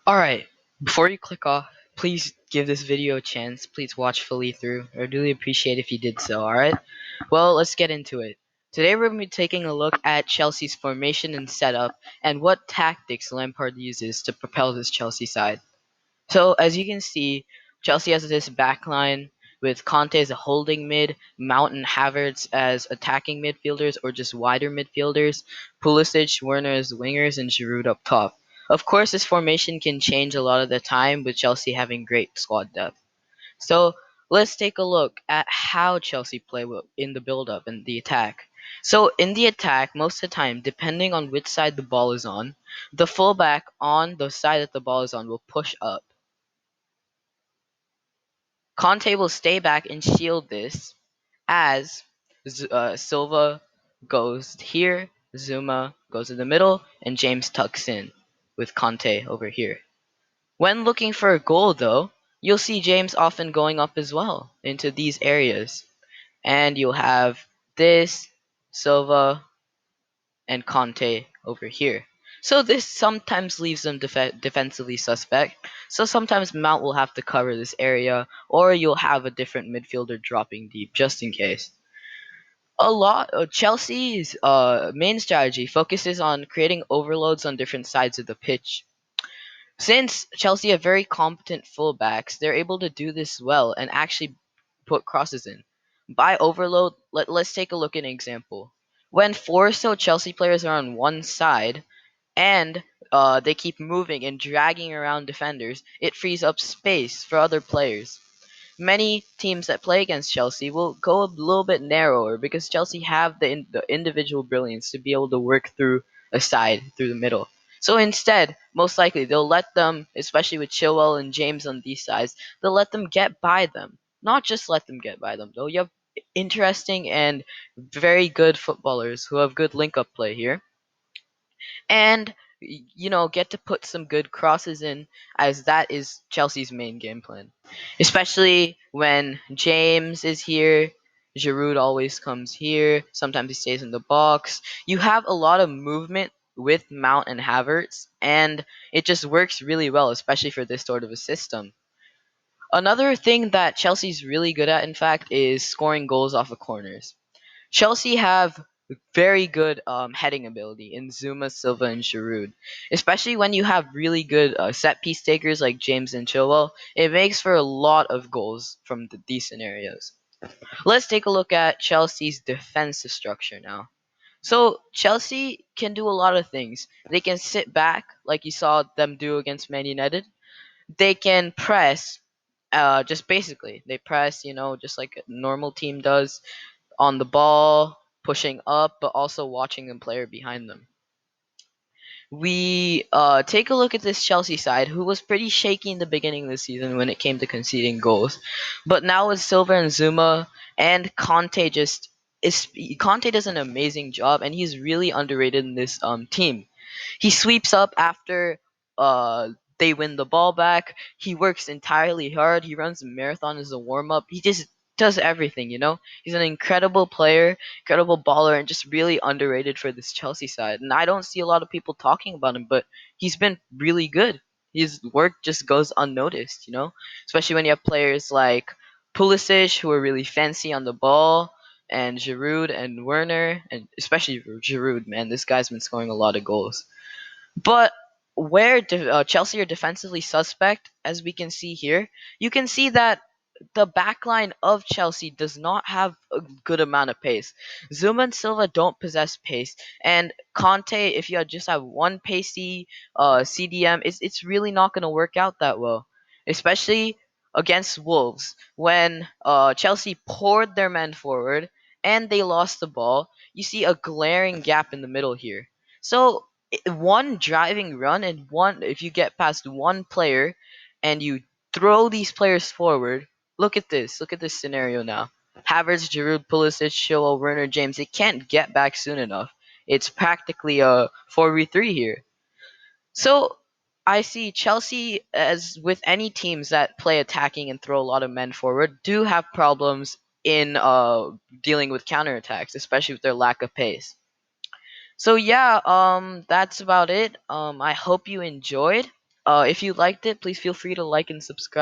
Alright, before you click off, please give this video a chance. Please watch fully through. I'd really appreciate if you did so, alright? Well, let's get into it. Today we're going to be taking a look at Chelsea's formation and setup and what tactics Lampard uses to propel this Chelsea side. So, as you can see, Chelsea has this back line with Conte as a holding mid, Mount and Havertz as attacking midfielders or just wider midfielders, Pulisic, Werner as wingers, and Giroud up top. Of course, this formation can change a lot of the time with Chelsea having great squad depth. So, let's take a look at how Chelsea play in the build-up and the attack. So, in the attack, most of the time, depending on which side the ball is on, the fullback on the side that the ball is on will push up. Conte will stay back and shield this as Silva goes here, Zuma goes in the middle, and James tucks in with Conte over here. When looking for a goal, though, you'll see James often going up as well into these areas. And you'll have this, Silva, and Conte over here. So this sometimes leaves them defensively suspect. So sometimes Mount will have to cover this area, or you'll have a different midfielder dropping deep just in case. A lot of Chelsea's main strategy focuses on creating overloads on different sides of the pitch. Since Chelsea have very competent fullbacks, they're able to do this well and actually put crosses in. By overload, let's take a look at an example. When four or so Chelsea players are on one side, and they keep moving and dragging around defenders, it frees up space for other players. Many teams that play against Chelsea will go a little bit narrower because Chelsea have the individual brilliance to be able to work through a side through the middle. So instead, most likely they'll let them, especially with Chilwell and James on these sides, they'll let them get by them. Not just let them get by them though. You have interesting and very good footballers who have good link up play here and get to put some good crosses in, as that is Chelsea's main game plan. Especially when James is here, Giroud always comes here. Sometimes he stays in the box. You have a lot of movement with Mount and Havertz, and it just works really well, especially for this sort of a system. Another thing that Chelsea's really good at, in fact, is scoring goals off of corners. Chelsea have very good heading ability in Zuma, Silva, and Giroud. Especially when you have really good set piece takers like James and Chilwell, it makes for a lot of goals from these scenarios. Let's take a look at Chelsea's defensive structure now. So Chelsea can do a lot of things. They can sit back like you saw them do against Man United. They can press, just basically they press, just like a normal team does on the ball, pushing up, but also watching the player behind them. We take a look at this Chelsea side, who was pretty shaky in the beginning of the season when it came to conceding goals, but now with Silva and Zuma and Conte, Conte does an amazing job, and he's really underrated in this team. He sweeps up after uh they win the ball back. He works entirely hard. He runs a marathon as a warm up. He just does everything. He's an incredible player, incredible baller, and just really underrated for this Chelsea side. And I don't see a lot of people talking about him, but he's been really good. His work just goes unnoticed. Especially when you have players like Pulisic who are really fancy on the ball, and Giroud and Werner, and especially Giroud, man, this guy's been scoring a lot of goals. But where Chelsea are defensively suspect, as we can see here, you can see that the backline of Chelsea does not have a good amount of pace. Zuma and Silva don't possess pace, and Conte, if you just have one pacey CDM, it's really not going to work out that well, especially against Wolves when Chelsea poured their men forward and they lost the ball. You see a glaring gap in the middle here. So one driving run and one, if you get past one player and you throw these players forward. Look at this. Look at this scenario now. Havertz, Giroud, Pulisic, Chilwell, Werner, James. It can't get back soon enough. It's practically a 4v3 here. So I see Chelsea, as with any teams that play attacking and throw a lot of men forward, do have problems in dealing with counterattacks, especially with their lack of pace. So yeah, that's about it. I hope you enjoyed. If you liked it, please feel free to like and subscribe.